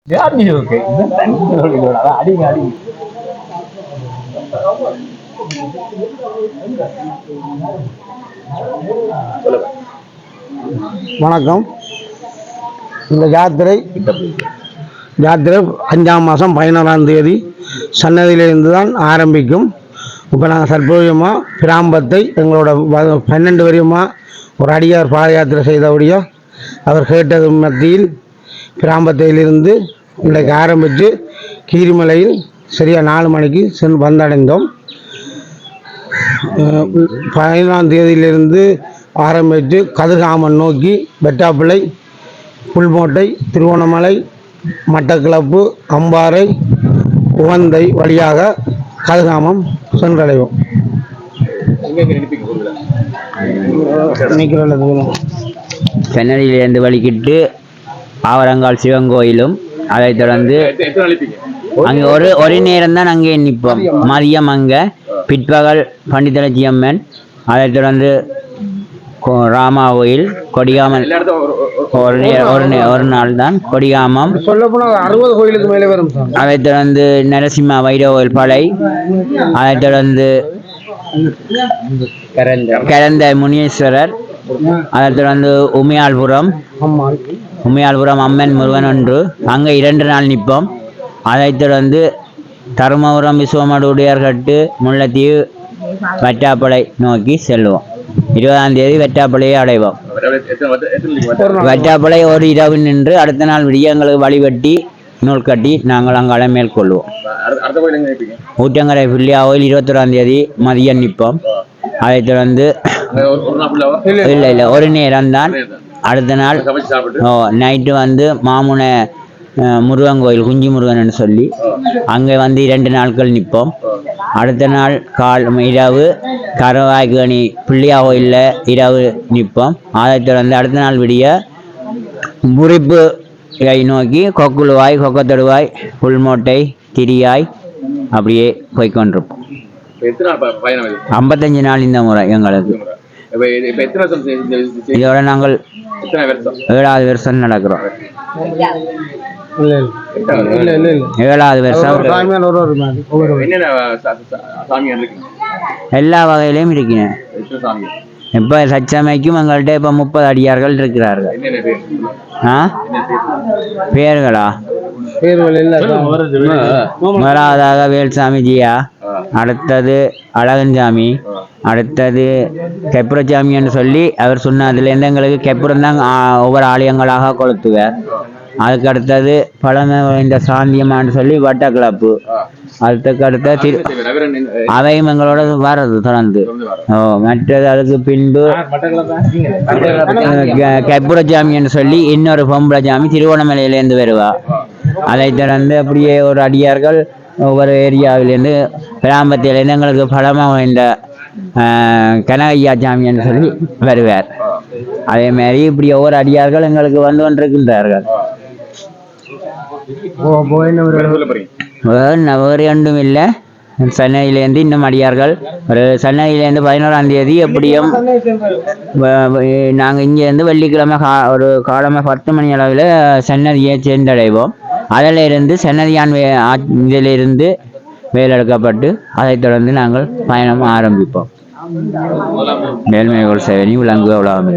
Okay. அடிங்க அடிங்க. வணக்கம். இந்த யாத்திரை 5ஆம் மாதம் 11ஆம் தேதி சன்னதியிலிருந்து தான் ஆரம்பிக்கும். இப்போ நாங்கள் தற்போதையமாக பிராம்பத்தை எங்களோட 12 வரையுமா ஒரு அடியார் பாத யாத்திரை செய்தபடியோ அவர் கேட்டது மத்தியில் பிராம்பத்தையிலிருந்து இன்றைக்கு ஆரம்பித்து கீரிமலையில் சரியாக 4 மணிக்கு வந்தடைந்தோம். 15ஆம் தேதியிலிருந்து ஆரம்பித்து கதிர்காமன் நோக்கி வெட்டாப்பிள்ளை, புல்மோட்டை, திருவோணமலை, மட்டக்களப்பு, அம்பாறை, உவந்தை வழியாக கதிர்காமம் சென்றடைவோம். சென்னையிலிருந்து வலிக்கிட்டு ஆவரங்கால் சிவன் கோயிலும், அதை தொடர்ந்து அங்கே ஒரு நேரம் தான் அங்கே நிற்போம். மதியம் அங்கே, பிற்பகல் பண்டிதலட்சி அம்மன், அதை தொடர்ந்து ராமா கோயில், கொடிகாமன் ஒரு நாள் தான் கொடிகாமம். சொல்லப்போனால் 60 கோயிலுக்கு மேலே வரும். அதை தொடர்ந்து நரசிம்ம வைரவ கோயில் படை, அதை தொடர்ந்து கரந்த முனீஸ்வரர், அதை தொடர்ந்து உமையாள்புரம் அம்மன் முருகன் ஒன்று, அங்கே 2 நாள் நிற்போம். அதைத் தொடர்ந்து தருமபுரம் விஸ்வமடுடையார்கட்டு, முல்லைத்தீவு, வெட்டாப்பளை நோக்கி செல்வோம். 20ஆம் தேதி வெட்டாப்பளையை அடைவோம். வெட்டாப்பளை ஒரு இரவு நின்று அடுத்த நாள் விடிய எங்களுக்கு வழிவட்டி நூல் கட்டி நாங்கள் அங்கால மேற்கொள்வோம். ஊற்றங்கரை பிள்ளையா கோயில் 21ஆம் தேதி மதியம் நிற்போம். அதைத் தொடர்ந்து இல்லை ஒரு நேரம் தான். அடுத்த நாள் நைட்டு வந்து மாமுனை முருகன் கோயில், குஞ்சி முருகன் சொல்லி அங்கே வந்து 2 நாட்கள் நிற்போம். அடுத்த நாள் இரவு கரவாய்கனி பிள்ளையா கோயிலில் இரவு நிற்போம். அதைத் தொடர்ந்து அடுத்த நாள் விடிய முறிப்பு நோக்கி கொக்குழுவாய், கொக்கத்தொடுவாய், புல்மோட்டை, திரியாய் அப்படியே போய்கொண்டிருப்போம். 55 நாள் இந்த முறை எங்களுக்கு. இதோட நாங்கள் 7வது வருஷம் நடக்கிறோம். 7வது வருஷம் எல்லா வகையிலையும் இருக்கீங்க. இப்ப சச்சமைக்கும் எங்கள்கிட்ட இப்ப 30 அடியார்கள் இருக்கிறார்கள். பேர்களா? முதலாவதாக வேல்சாமி ஜியா, அடுத்தது அழகன்சாமி, அடுத்தது கெப்புரசாமி என்று சொல்லி அவர் சொன்னதுலேருந்து எங்களுக்கு கெப்புரம் தான் ஒவ்வொரு ஆலயங்களாக கொளுத்துவார். அதுக்கு அடுத்தது பழமை இந்த சாந்தியமான்னு சொல்லி வட்டக்கிளப்பு, அதுக்கு அடுத்த அவையும் எங்களோட வர்றது தொடர்ந்து. மற்றது அதுக்கு பின்பு கெப்புரசாமி என்று சொல்லி இன்னொரு பொம்பளை சாமி திருவோணமலையிலேருந்து வருவா. அதை தொடர்ந்து அப்படியே ஒரு அடியார்கள் ஒவ்வொரு ஏரியாவிலேருந்து கிராமத்திலேருந்து எங்களுக்கு பழமாக இந்த கனகையா சாமி என்று சொல்லி வருவார். அதே மாதிரி இப்படி ஒவ்வொரு அடியார்கள் எங்களுக்கு வந்து கொண்டிருக்கின்றார்கள். வேறு ஒன்றும் இல்லை. சென்னையிலேருந்து இன்னும் அடியார்கள் சென்னையிலேருந்து 11ஆம் தேதி எப்படியும் நாங்கள் இங்கேருந்து வெள்ளிக்கிழமை ஒரு காலமாக 10 மணி அளவில் சென்னதியை சேர்ந்தடைவோம். அதில் இருந்து சென்னதியான் இதிலிருந்து வேலெடுக்கப்பட்டு அதைத் தொடர்ந்து நாங்கள் பயணம் ஆரம்பிப்போம். மேல்மைகோள் சேவனி விளங்குக உலகம்.